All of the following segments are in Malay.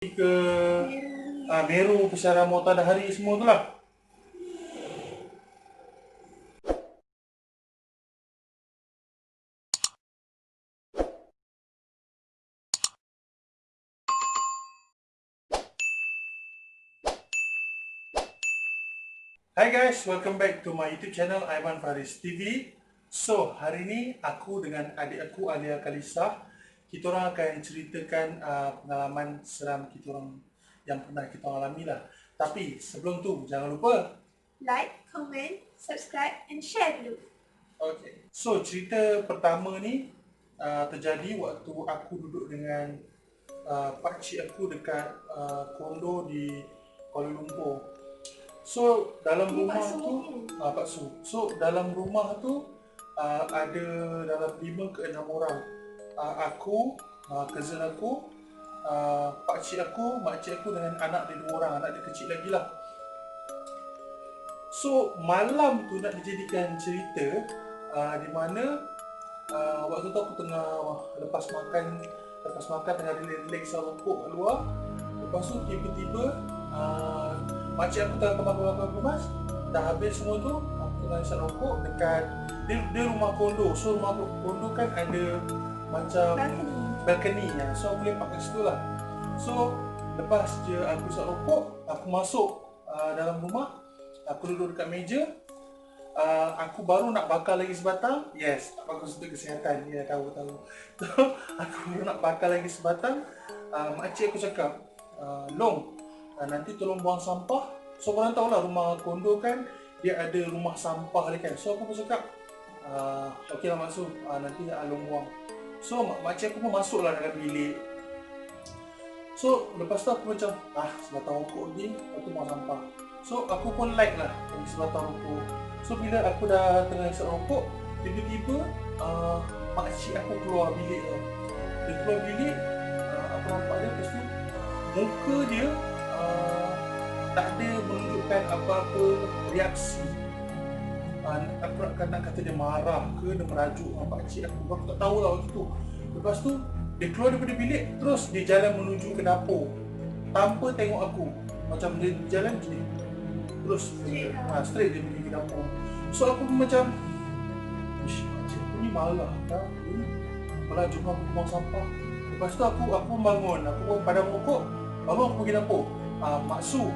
ke Meru, Pesara Matahari semua tu lah. Hi guys, welcome back to my YouTube channel Aiman Faris TV. So, hari ni aku dengan adik aku Alia Kalisa, kita orang akan ceritakan pengalaman seram kita orang yang pernah kita alami lah. Tapi sebelum tu, jangan lupa like, comment, subscribe and share dulu. Okay. So, cerita pertama ni terjadi waktu aku duduk dengan pakcik aku dekat kondo di Kuala Lumpur. So, dalam rumah tu Pak Su. So, dalam rumah tu ada dalam 5 ke 6 orang. Aku, cousin aku, pakcik aku, makcik aku dengan anak dia 2 orang, anak dia kecil lagi lah. So, malam tu nak dijadikan cerita di mana waktu tu aku tengah lepas makan tengah relax rokok kat luar. Lepas tu tiba-tiba makcik aku tengah kemas dah habis semua tu, aku tengah isap rokok dekat dia rumah kondo. So rumah kondo kan ada macam balcony ya. So aku lepak kat situ lah. So lepas je aku isap rokok, aku masuk dalam rumah, aku duduk dekat meja. Aku baru nak bakar lagi sebatang. Yes, tak bagus untuk kesihatan. Ya, tahu. So, aku baru nak bakar lagi sebatang. Makcik aku cakap, Long, nanti tolong buang sampah. So, korang tahulah rumah kondo kan, dia ada rumah sampah dia kan. So, aku pun cakap, okey lah masuk, nanti Long buang. So, makcik aku pun masuklah dalam bilik. So, lepas tu aku macam, sebatang rokok lagi, lepas tu buang sampah. So, aku pun like lah bagi sebatang rokok. So, bila aku dah tengah isap rokok, tiba-tiba makcik aku keluar bilik tau. Dia keluar bilik, aku nampak dia, lepas tu muka dia tak ada menunjukkan apa-apa reaksi. Aku nak kata dia marah ke, dia merajuk dengan pakcik aku. Aku tak tahu lah waktu tu. Lepas tu, dia keluar daripada bilik, terus dia jalan menuju ke dapur. Tanpa tengok aku. Macam dia jalan macam ni. Terus straight dia pergi ke dapur. So aku pun macam, makcik aku ni marah kan? Apalah, jom aku buang sampah. Lepas tu aku pun bangun. Aku pun padam rokok, baru aku pergi dapur. Mak Su,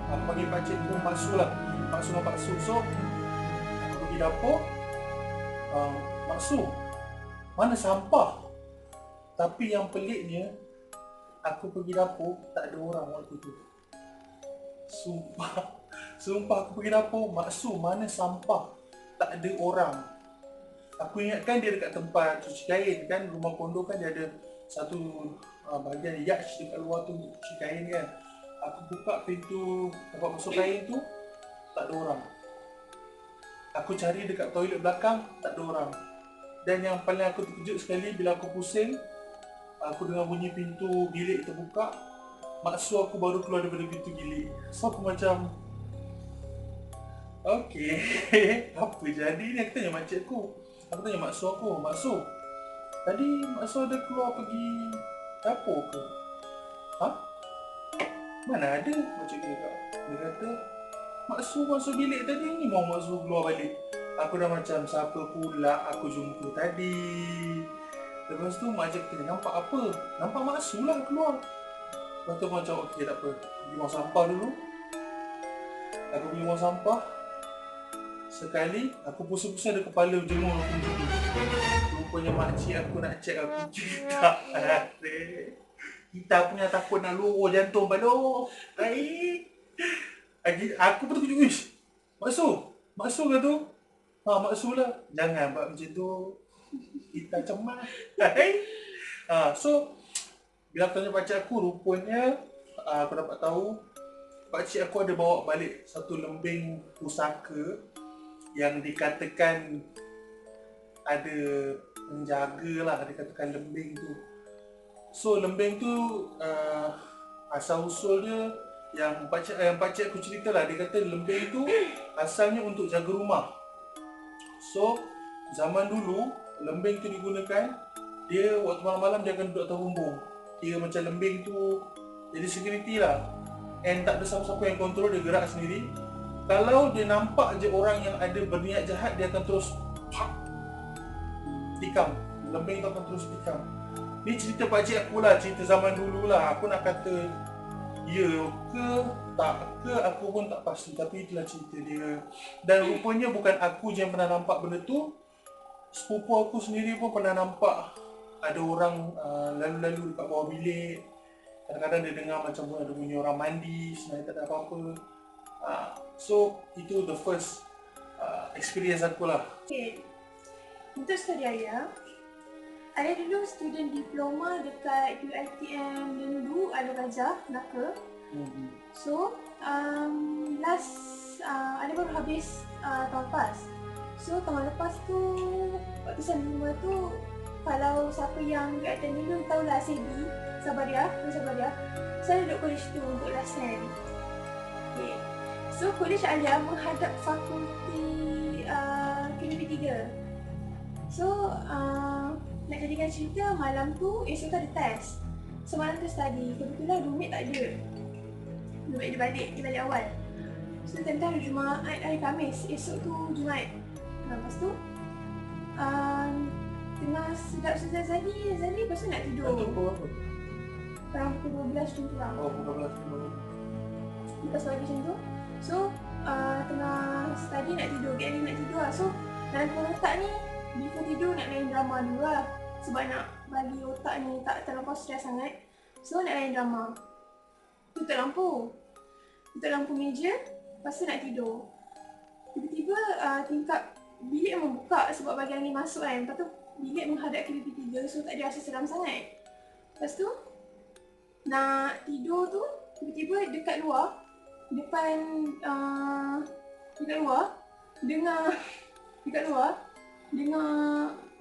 aku panggil pakcik tu Mak Su lah. Mak Su dengan Pak Su. So, aku pergi dapur. Mak Su, mana sampah? Tapi yang peliknya, aku pergi dapur, tak ada orang waktu tu. Sumpah aku pergi dapur, Mak Su, mana sampah? Tak ada orang. Aku ingatkan dia dekat tempat cuci kain kan, rumah kondo kan dia ada satu bahagian yacht dekat luar tu untuk cuci kain kan. Aku buka pintu tempat masuk kain tu, tak ada orang. Aku cari dekat toilet belakang, tak ada orang. Dan yang paling aku terkejut sekali bila aku pusing, aku dengar bunyi pintu bilik terbuka. Mak Su aku baru keluar daripada pintu bilik. So aku macam, okey, apa jadi ni? Aku tanya makcik aku. Aku tanya Mak Su aku, Mak Su, tadi Mak Su ada keluar pergi dapur ke? Mana ada? Makcik dia kata. Dia kata, Mak Su masuk bilik tadi ni, mau Mak Su keluar balik. Aku dah macam, siapa pula aku jumpa tadi? Lepas tu makcik kata, nampak apa? Nampak Mak Su lah keluar. Lepas tu macam, okey tak apa, pergi buang sampah dulu. Aku pergi buang sampah. Sekali, aku pusing-pusing ada kepala jenguk aku dulu. Rupanya makcik aku nak check aku cerita. Kita punya takut nak luruh jantung balok. Aku pun terkejut. Ish, Mak Su ke tu? Mak Su lah. Jangan buat macam tu. Kita cemas. So, bila aku tanya pakcik aku, rupanya aku dapat tahu pakcik aku ada bawa balik satu lembing pusaka yang dikatakan ada penjaga lah, dikatakan lembing tu. So lembing tu asal usulnya yang pakcik aku cerita lah, dia kata lembing tu asalnya untuk jaga rumah. So zaman dulu lembing tu digunakan, dia waktu malam-malam dia akan duduk atas bumbung. Kira macam lembing tu jadi security lah. And tak ada siapa-siapa yang kontrol, dia gerak sendiri. Kalau dia nampak je orang yang ada berniat jahat, dia akan terus tikam. Lembing tu akan terus tikam. Ni cerita pakcik aku lah, cerita zaman dulu lah. Aku nak kata ya ke tak ke aku pun tak pasti, tapi itulah cerita dia. Dan rupanya bukan aku je yang pernah nampak benda tu. Sepupu aku sendiri pun pernah nampak ada orang lalu-lalu dekat bawah bilik. Kadang-kadang dia dengar macam ada bunyi orang mandi, sebenarnya tak ada apa-apa. So itu the first experience aku lah. Okay. Untuk story Ayah dulu student diploma dekat UiTM Lendu Alor Rajah, Melaka. So, last Ayah baru habis tahun lepas. So, tahun lepas tu, waktu sama tu, kalau siapa yang UiTM Lendu tahulah Sebi, Sabaria. Saya duduk college tu untuk last sem. Okay. So, college Ayah menghadap fakulti KDP 3. So, nak jadikan cerita, malam tu, esok tu ada test. So, malam tu study. Kebetulan roommate tak ada. Roommate dia balik awal. So, time-time hari Jumaat, hari Khamis. Esok tu Jumaat. Lepas tu, tengah sedap-sedap Zali, lepas tu nak tidur. Itu pukul apa? Around pukul 12 macam tu lah. Oh, pukul 12. Lepas pagi macam tu. So, tengah study nak tidur, get ready nak tidur lah. So, dalam kepala otak ni, before tidur nak main drama dulu lah. Sebab nak bagi otak ni tak terlampau stres sangat. So, nak main drama. Tutup lampu meja, lepas tu nak tidur. Tiba-tiba tingkap bilik membuka sebab bagian ni masuk kan. Lepas tu bilik menghadap ke KDP 3, so tak ada rasa seram sangat. Lepas tu, nak tidur tu, tiba-tiba dekat luar, dengar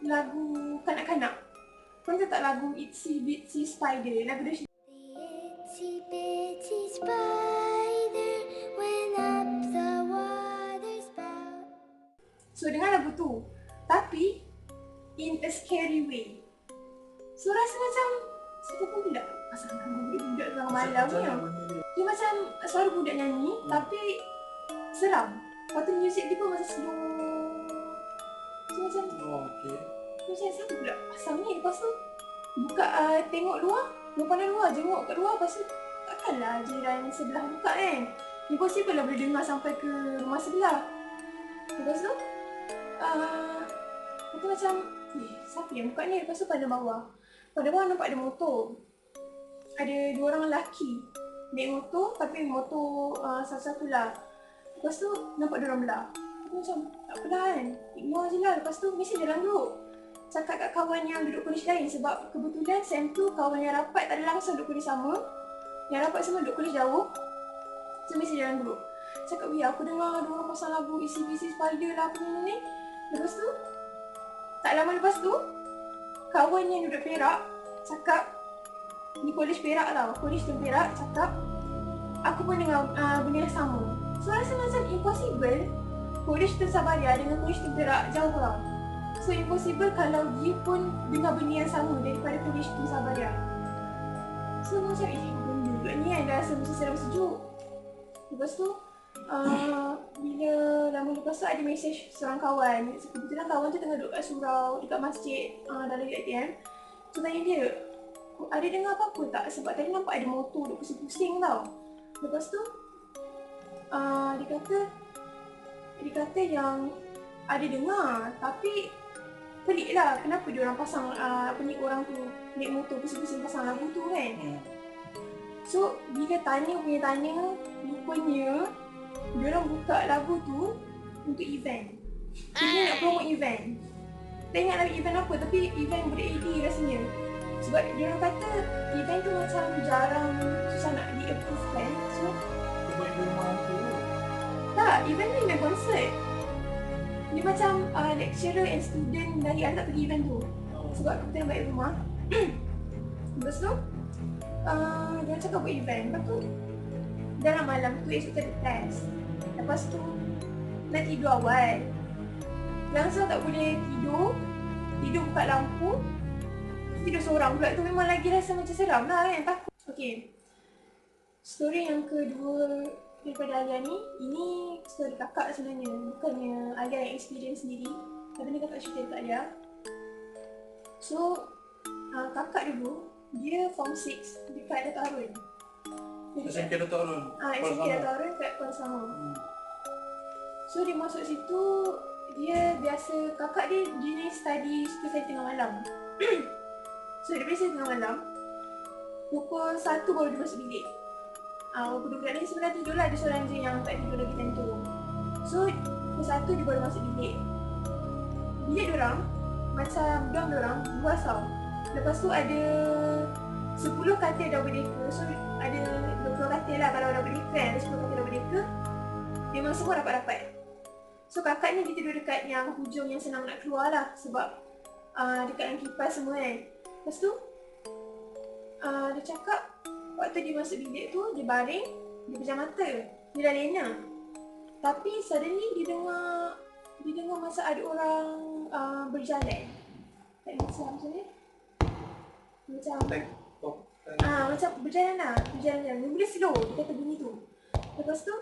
lagu kanak-kanak. Kau tahu tak lagu Itsy Bitsy Spider? Lagu dia Itsy bitsy spider went up the water spout. So dengar lagu tu, tapi in a scary way. So rasa macam siapa pun tidak pasal budak tengah malam ni. Dia macam suara budak nyanyi tapi seram. Lepas tu muzik dia pun macam slow. So macam Okay. macam siapa pula pasang ni. Lepas tu buka tengok luar, pandang luar, jenguk kat luar. Lepas tu takkanlah jiran sebelah buka kan. Impossible lah boleh dengar sampai ke rumah sebelah. Lepas tu aku macam siapa yang buka ni. Lepas tu pada bawah nampak ada motor. Ada 2 orang lelaki naik motor, tapi motor satu-satu lah. Lepas tu nampak dia orang belah. Aku macam tak apalah kan, ignore je lah. Lepas tu mesti jalan duduk, cakap kat kawan yang duduk kolej lain. Sebab kebetulan sem tu kawan yang rapat tak ada langsung duduk kolej sama. Yang rapat semua duduk kolej jauh. So mesti jalan duduk. Cakap, aku dengar 2 orang pasang lagu Itsy Bitsy Spider lah apa ni. Lepas tu, tak lama lepas tu, kawan yang duduk Perak cakap, ni kolej Perak tau, kolej tu Perak cakap, aku pun dengar benda yang sama. So rasa macam impossible kolej tu Sabaria dengan kolej tu Perak jauh tau. So impossible kalau dia pun dengar benda yang sama daripada kolej tu Sabaria. So macam benda ni kan dah rasa macam seram sejuk. Lepas tu bila lama lepas tu ada mesej seorang kawan. Kebetulan kawan tu tengah duduk kat surau dekat masjid dalam UiTM. So tanya dia, ada dengar apa-apa tak? Sebab tadi nampak ada motor duduk pusing-pusing tau. Lepas tu dia kata yang ada dengar, tapi pelik lah kenapa dia orang pasang orang tu naik motor pusing-pusing pasang lagu tu kan. So bila tanya, rupanya dia orang buka lagu tu untuk event. So dia nak promote event. Tak ingat lah event apa, tapi event ber-AD rasanya. Sebab dia orang kata event tu macam jarang, susah nak di-approve kan. So Buat rumah tu. tak, event ni event konsert. Dia macam lecturer and student dari anak pergi event tu. Sebab kita baik rumah. Lepas tu dia cakap buat event. Lepas tu dalam malam tu esok tu ada test. Lepas tu nak tidur awal. Langsung tak boleh tidur buka lampu. Tidur seorang pula tu memang lagi rasa macam seram lah kan, takut. Okay. Story yang kedua daripada Alia ni, ini story kakak sebenarnya, bukannya Alia yang experience sendiri, tapi ni kakak cerita dekat Alia. So, kakak dulu, dia form 6 dekat Dato' Harun. SMK Dato' Harun. SMK Dato' Harun kat Kuala Selangor. Hmm. So dia masuk situ, dia biasa, kakak dia ni study study tengah malam. So dia biasa tengah malam, pukul 1 baru dia masuk bilik. Budak-budak ni sebenarnya tidur lah, dia seorang je yang tak tidur lagi time tu. So pukul 1 dia baru masuk bilik. Bilik diorang, macam diorang luas tau. Lepas tu ada 10 katil double decker. So ada 20 katil lah kalau double decker kan, ada 10 katil double decker. Memang semua rapat-rapat. So kakak ni dia tidur dekat yang hujung yang senang nak keluar lah, sebab dekat yang kipas semua kan. Lepas tu dia cakap waktu dia masuk bilik tu, dia baring, dia pejam mata, dia dah lena. Tapi suddenly dia dengar masa ada orang berjalan. Tak macam ni. Macam macam berjalan lah, berjalan. Mula slow, dia kata bunyi tu. Lepas tu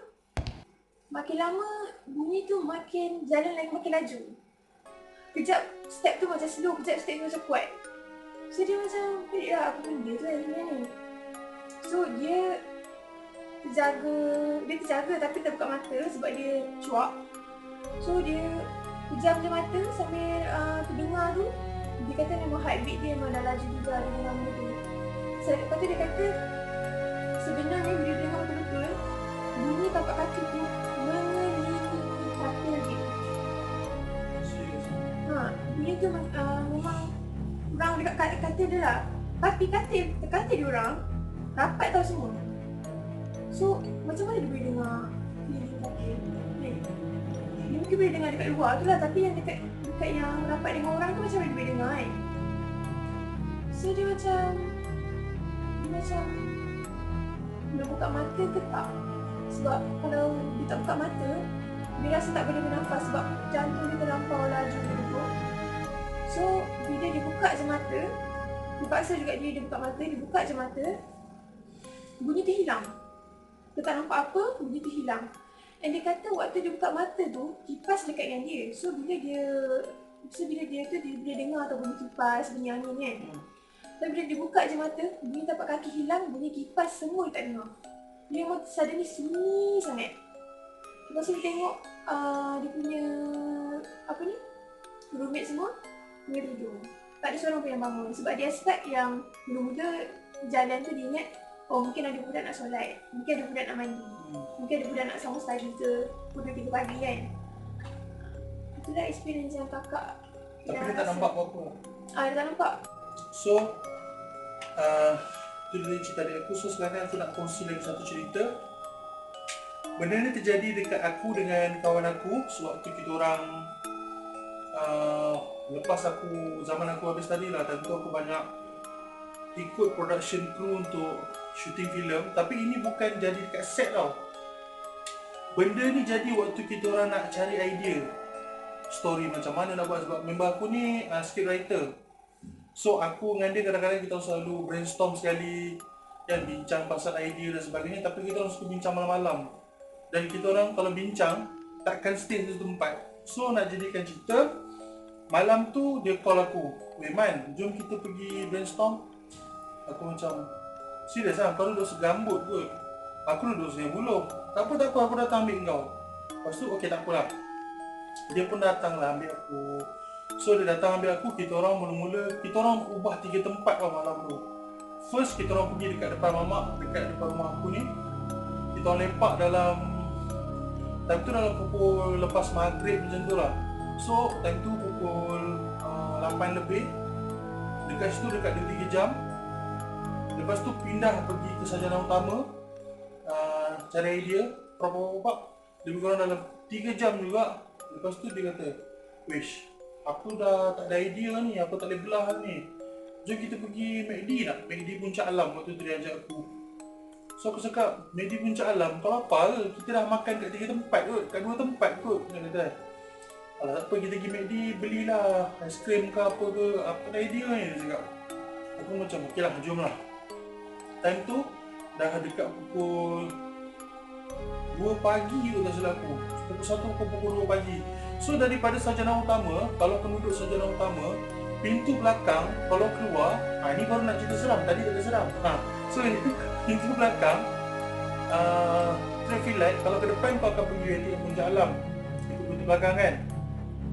makin lama bunyi tu makin jalan lagi makin laju. Kejap step tu macam slow, kejap step tu macam kuat. So dia macam, pelik lah apa benda tu kan sebenarnya ni. So dia terjaga tapi tak buka mata sebab dia cuak. So dia pejam je mata sambil terdengar tu. Dia kata memang heartbeat dia memang dah laju juga, dia dengar benda tu. So, lepas tu dia kata sebenarnya bila dia dengar betul-betul, bunyi tapak kaki tu mengelilingi katil dia. Bunyi tu memang orang dekat katil dia lah. Tapi katil dia orang rapat tau semua. So macam mana dia boleh dengar keliling katil ni? Dia mungkin boleh dengar dekat luar tu lah, tapi yang dekat yang rapat dengan orang tu macam mana dia boleh dengar kan? So dia macam dia buka mata ke tak? Sebab kalau dia tak buka mata, dia rasa tak boleh bernafas sebab jantung dia terlampau laju gitu. So bila dia buka je mata, dipaksa juga dia buka mata, dia buka je mata, bunyi tu hilang. Dia tak nampak apa, bunyi tu hilang. And dia kata waktu dia buka mata tu, kipas dekat dengan dia. So bila dia tu dia boleh dengar tau bunyi kipas, bunyi angin kan. Tapi bila dia buka je mata, bunyi tapak kaki hilang, bunyi kipas semua dia tak dengar. Dia memang suddenly sunyi sangat. Lepas tu dia tengok dia punya roommate semua tengah tidur. Tak ada seorang pun yang bangun sebab dia expect yang mula-mula jalan tu dia ingat mungkin ada budak nak solat, mungkin ada budak nak mandi, mungkin ada budak nak sambung study ke pukul 3 pagi kan. Itulah experience yang kakak. Tapi dia tak nampak apa-apa. Dia tak nampak. So tu dia cerita dari aku. So sekarang aku nak kongsi lagi satu cerita. Benda ni terjadi dekat aku dengan kawan aku sewaktu kita orang lepas aku, zaman aku habis tadi lah, tentu aku banyak ikut production crew untuk shooting filem. Tapi ini bukan jadi dekat set tau. Benda ni jadi waktu kita orang nak cari idea story macam mana nak buat, sebab member aku ni script writer. So aku dengan dia kadang-kadang kita selalu brainstorm sekali dan bincang pasal idea dan sebagainya. Tapi kita orang suka bincang malam-malam. Dan kita orang kalau bincang takkan stay di tempat. So nak jadikan cerita, malam tu dia call aku, "Man, jom kita pergi brainstorm." Aku macam, "Serius lah? Kau duduk segambut kot?" "Aku duduk Sungai Buloh." Tak apa, aku datang ambil kau." Lepas tu, "Okey, tak apalah." Dia pun datang lah ambil aku. So dia datang ambil aku, kita orang mula-mula, kita orang ubah 3 tempat lah malam tu. First, kita orang pergi dekat depan mamak, dekat depan rumah aku ni. Kita orang lepak dalam, time tu dalam pukul lepas maghrib macam tu lah. So time tu pukul 8 lebih. Dekat situ dekat 2-3 jam. Lepas tu pindah pergi ke sarjana utama, cari idea, prop. Lebih kurang dalam 3 jam juga. Lepas tu dia kata, "Wish, aku dah tak ada idea ni, aku tak boleh belah ni. Jom kita pergi McD nak? McD Puncak Alam." Waktu tu dia ajak aku. So aku cakap, "McD Puncak Alam, kau apa ke? Kita dah makan kat 3 tempat kot, kat 2 tempat kot." Dia kata, "Alah tak apa, kita pergi McD, belilah aiskrim ke apa ke, apa ada idea ni," dia cakap. Aku macam, "Okey lah, jom lah." Time tu dah dekat pukul 2 pagi tu tak silap aku. Pukul 1 ke pukul 2 pagi. So daripada sarjana utama, kalau penduduk sarjana utama, pintu belakang kalau keluar, ni baru nak cerita seram, tadi tak ada seram. So pintu belakang, traffic light, kalau ke depan kau akan pergi UiTM Puncak Alam, itu pintu belakang kan.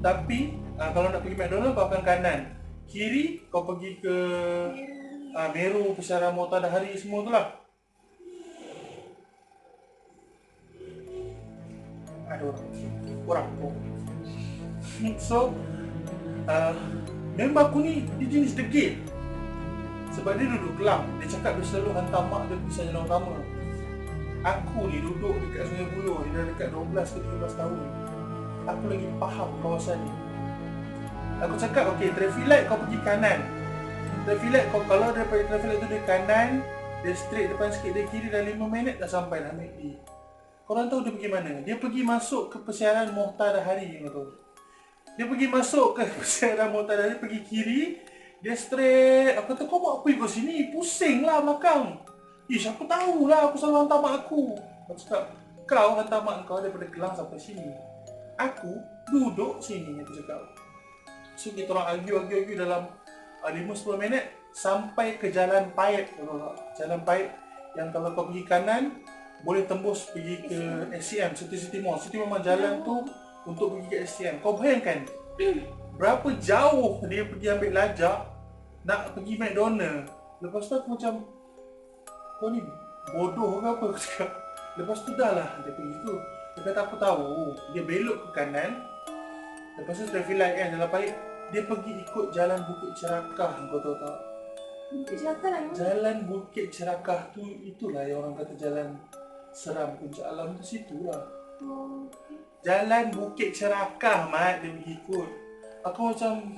Tapi kalau nak pergi McDonald kau akan kanan. Kiri kau pergi ke Meru, Pusara Matahari semua tu lah. Ada orang tu. So member aku ni dia jenis degil. Sebab dia duduk Kelang. Dia cakap dia selalu hantar mak dia pergi sarjana utama. Aku ni duduk dekat Sungai Buloh, dia dah dekat 12 ke 13 tahun. Aku lagi faham kawasan ni. Aku cakap, okey, traffic light kau pergi kanan. Traffic light kau, kalau daripada traffic light tu dia kanan, dia straight depan sikit, dia kiri dah 5 minit dah sampai dah McD. Korang tahu dia pergi mana? Dia pergi masuk ke persiaran Matahari, kau tahu. Dia pergi masuk ke persiaran Matahari, pergi kiri, dia straight. Aku kata, kau buat apa ikut sini? Pusing lah belakang. Ish, aku tahulah, aku selalu hantar mak aku. Aku cakap, kau hantar mak kau daripada Kelang sampai sini. Aku duduk sini, aku cakap. So kita orang argue dalam 5-10 minit sampai ke Jalan Paip. Jalan Paip yang kalau kau pergi kanan boleh tembus pergi ke SCM, City Mall. City memang jalan tu untuk pergi ke SCM. Kau bayangkan berapa jauh dia pergi ambil lajak nak pergi McDonald. Lepas tu aku macam, kau ni bodoh ke apa? Aku cakap. Lepas tu dah lah dia pergi tu. Dia kata aku tahu, dia belok ke kanan. Lepas tu traffic light kan, Jalan Paip. Dia pergi ikut jalan Bukit Cerakah, kau tahu tak? Bukit Cerakah lah. Jalan Bukit Cerakah tu, itulah yang orang kata jalan seram Puncak Alam tu, situ lah. Okay. Jalan Bukit Cerakah, Mat, dia pergi ikut. Aku macam...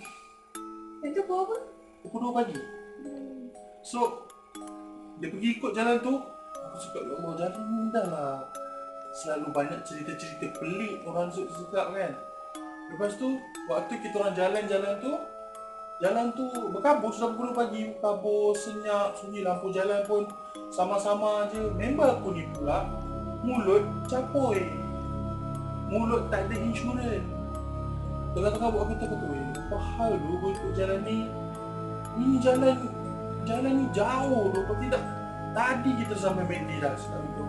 Itu kau apa? Pukul 2 pagi. So, dia pergi ikut jalan tu. Aku cakap, ya Allah, jalan ni dah lah. Selalu banyak cerita-cerita pelik orang cakap kan. Lepas tu, waktu kita orang jalan tu berkabus dah pukul 2 pagi. Berkabus, senyap, sunyi, lampu jalan pun sama-sama je. Member aku ni pula, mulut capoi. Mulut tak ada insurans. Tengah-tengah buat kata-kata, apa hal tu kau ikut jalan ni? Ini jalan ni jauh tu, kau tidak. Tadi kita sampai McD dah sekarang tu.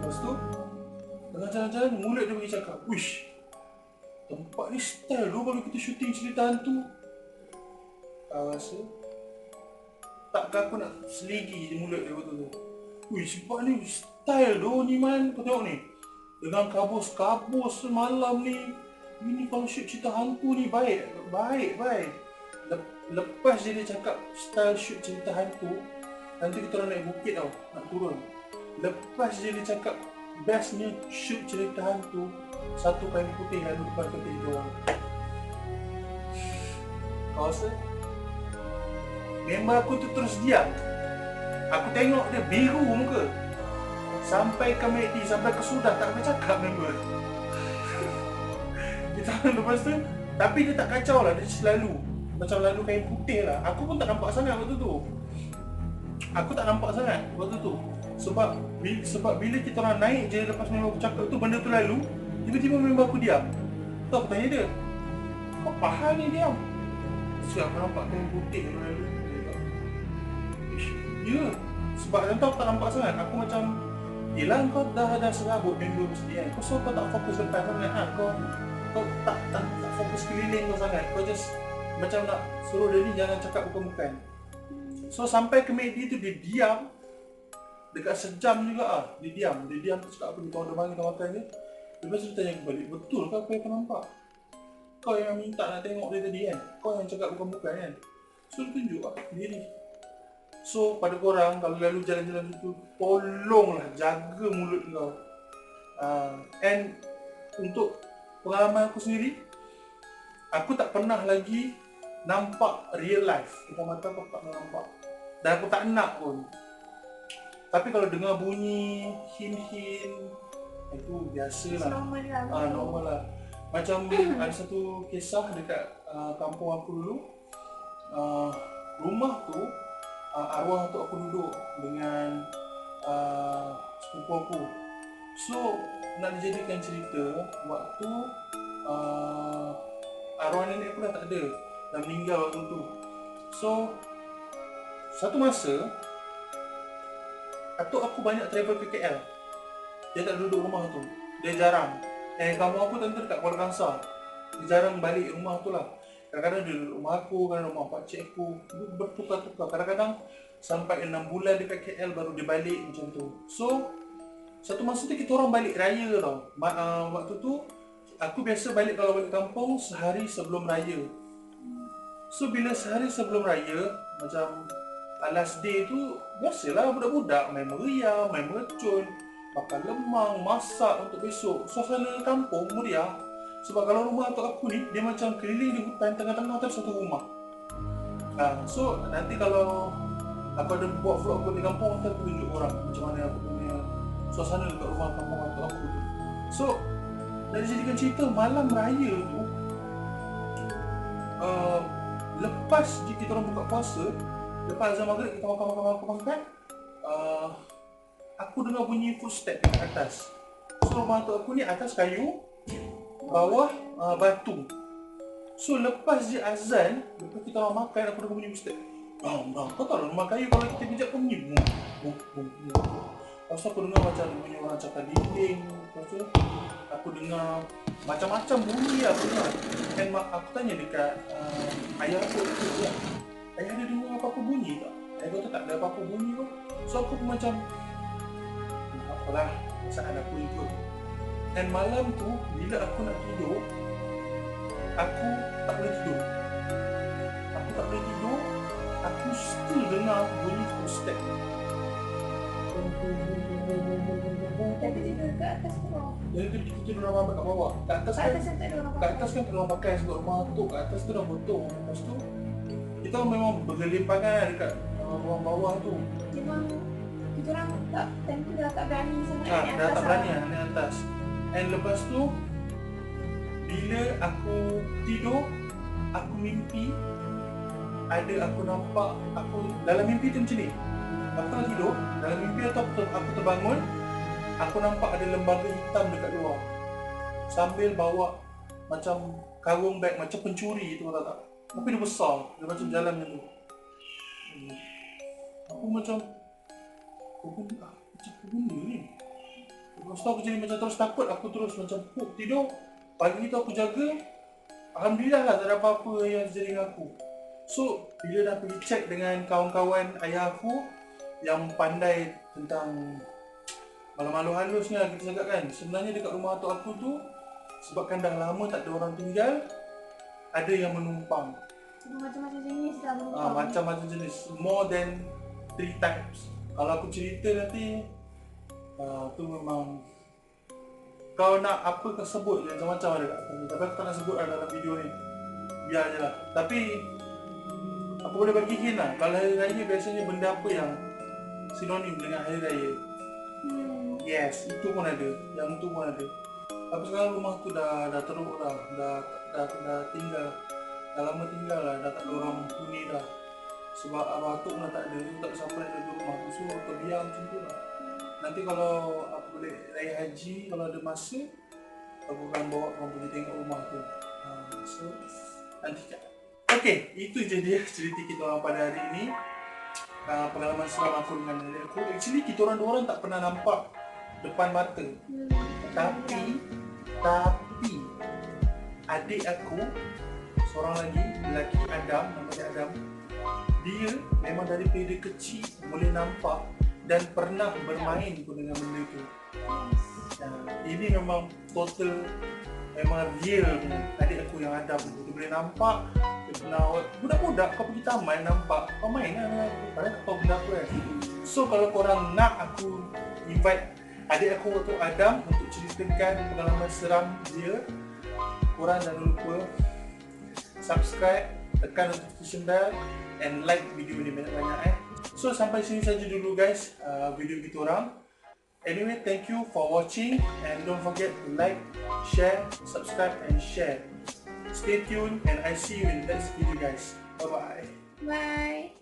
Lepas tu, tengah jalan-jalan, mulut dia pergi cakap, wish, tempat ni style tu kalau kita syuting cerita hantu. Kau rasa? Takkan aku nak seligi di mulut dia betul tu. Wih, sebab ni style tu ni man. Kau tengok ni. Dengan kabus-kabus malam ni. Ini kalau shoot cerita hantu ni baik. Lepas dia cakap style shoot cerita hantu, nanti kita orang naik bukit tau, nak turun. Lepas dia cakap best ni shoot cerita hantu, satu kain putih lalu depan kata dia orang. Kau rasa? Member aku tu terus diam. Aku tengok dia biru muka. Sampai ke McD, sampai ke Sudah tak boleh cakap member. Kita lepas tu, tapi dia tak kacau lah, dia selalu macam lalu kain putih lah. Aku pun tak nampak sangat waktu tu. Sebab bila kita orang naik je lepas member aku cakap tu, benda tu lalu, tiba-tiba member aku diam. Tu aku tanya dia, apa hal ni diam? Sebab aku nampak kain putih lalu. Ya, sebab tu aku tak nampak sangat. Aku macam, yelah kau dah serabut member mesti kan. Kau tak fokus depan sangat kan. Kau tak fokus keliling kau sangat. Kau just macam nak suruh dia ni jangan cakap bukan-bukan. So sampai ke McD tu dia diam. Dekat sejam juga ah. Dia diam tu cakap apa, kita order makan, kita makan je. Lepas tu dia tanya balik, betul ke apa yang kau nampak? Kau yang minta nak tengok dia tadi kan. Kau yang cakap bukan-bukan kan. So dia tunjuk lah diri. So pada korang kalau lalu jalan-jalan situ, tolonglah jaga mulut kau. And untuk pengalaman aku sendiri, aku tak pernah lagi nampak real life. Depan mata aku tak pernah nampak. Dan aku tak nak pun. Tapi kalau dengar bunyi, hin-hin, itu biasalah. Normal lah. Normal lah. Macam ada satu kisah dekat kampung aku dulu. Rumah tu, arwah tu aku duduk dengan sepupu aku. So nak dijadikan cerita, waktu arwah nenek aku dah tak ada, dah meninggal waktu tu. So satu masa atuk aku banyak travel ke KL. Dia tak duduk rumah tu, dia jarang. Kampung aku tentu dekat Kuala Kangsar. Dia jarang balik rumah tu lah. Kadang-kadang dia duduk rumah aku, kadang rumah pakcik aku. Bertukar-tukar. Kadang-kadang sampai 6 bulan dekat KL baru dia balik macam tu. So satu masa tu kita orang balik raya tau. Waktu tu aku biasa balik, kalau balik kampung sehari sebelum raya. So bila sehari sebelum raya, macam last day tu, biasalah budak-budak main meriah, main mercun, bakar lemang, masak untuk besok. Suasana kampung meriah. Sebab kalau rumah atuk aku ni, dia macam keliling di hutan, tengah-tengah tu satu rumah. So nanti kalau aku ada buat vlog aku di kampung, nanti aku tunjuk orang macam mana aku punya suasana dekat rumah kampung atuk aku tu. So dah dijadikan cerita, malam raya tu, lepas kita orang buka puasa, lepas azan maghrib kita makan, aku dengar bunyi footstep dekat atas. So rumah atuk aku ni atas kayu, bawah batu. So lepas je azan, lepas kita orang makan, aku dengar bunyi footstep. Kau tahu lah rumah kayu kalau kita pijak pun bunyi bum. Lepas tu aku dengar macam bunyi orang cakap dinding. Lepas tu aku dengar macam-macam bunyi aku dengar. Dan aku tanya dekat ayah aku, ayah dia dengar apa-apa bunyi tak? Ayah kata tak ada apa-apa bunyi pun. So aku pun macam, apalah, saat aku ikut. Dan malam tu, bila aku nak tidur, aku tak boleh tidur. Aku still dengar bunyi footstep. Tapi tidur ke atas ke bawah? Jadi kita tidur dalam kat bawah. Kat atas Kat kan, atas yang tak ada orang kat pakai. atas kan kalau pakai sebab rumah tu, kat atas tu dah botol. Lepas tu kita memang bergelimpangan dekat ruang bawah tu. Memang kita orang tak, time tu dah tak berani sangat naik Dah atas tak berani lah. naik atas. And lepas tu bila aku tidur, aku mimpi ada, aku nampak, aku dalam mimpi tu macam ni. Aku tengah tidur, dalam mimpi aku terbangun, aku nampak ada lembaga hitam dekat luar. Sambil bawa macam karung beg, macam pencuri tu, tahu tak? Tapi dia besar, dia macam jalan macam tu. Aku macam, apa benda ni? Lepas tu aku jadi macam terus takut, aku terus macam tidur. Pagi tu aku jaga, alhamdulillah lah tak ada apa-apa yang terjadi dengan aku. So bila dah pergi check dengan kawan-kawan ayah aku yang pandai tentang malu-malu halus ni lah kita cakap kan, sebenarnya dekat rumah atuk aku tu, sebabkan dah lama tak ada orang tinggal, ada yang menumpang. Macam-macam jenis dah menumpang. Macam-macam jenis, more than 3 times. Kalau aku cerita nanti, tu memang kau nak apa kau sebut je, macam-macam ada kat sana. Tapi aku tak nak sebut lah dalam video ni, biar je lah. Tapi aku boleh bagi hint lah, kalau hari raya biasanya benda apa yang sinonim dengan hari raya. Yes, itu pun ada, yang tu pun ada. Tapi sekarang rumah tu dah teruk dah, dah tinggal, dah lama tinggal lah, dah tak ada orang huni dah. Sebab arwah atuk pun dah tak ada, tak ada siapa yang jaga rumah tu, so terdiam macam tu lah. Nanti kalau aku balik raya haji, kalau ada masa, aku akan bawa korang pergi tengok rumah tu. So, nanti cakap. Okay, itu je dia cerita kita orang pada hari ini. Pengalaman seram aku dengan nenek aku. Actually, kita orang tak pernah nampak depan mata. Tapi adik aku, seorang lagi, lelaki Adam, nama dia Adam, dia memang daripada dia kecil boleh nampak dan pernah bermain pun dengan benda tu. Ini memang total, memang real punya. Adik aku yang Adam tu, dia boleh nampak. Dia pernah, budak-budak kau pergi taman nampak, kau main lah dengan aku, padahal tak tahu benda apa kan. So kalau korang nak aku invite adik aku tu Adam untuk ceritakan pengalaman seram dia, korang jangan lupa subscribe, tekan notification bell and like video ni banyak-banyak So sampai sini saja dulu guys, video kita orang. Anyway, thank you for watching and don't forget to like, share, subscribe and share. Stay tuned and I see you in the next video guys. Bye bye. Bye.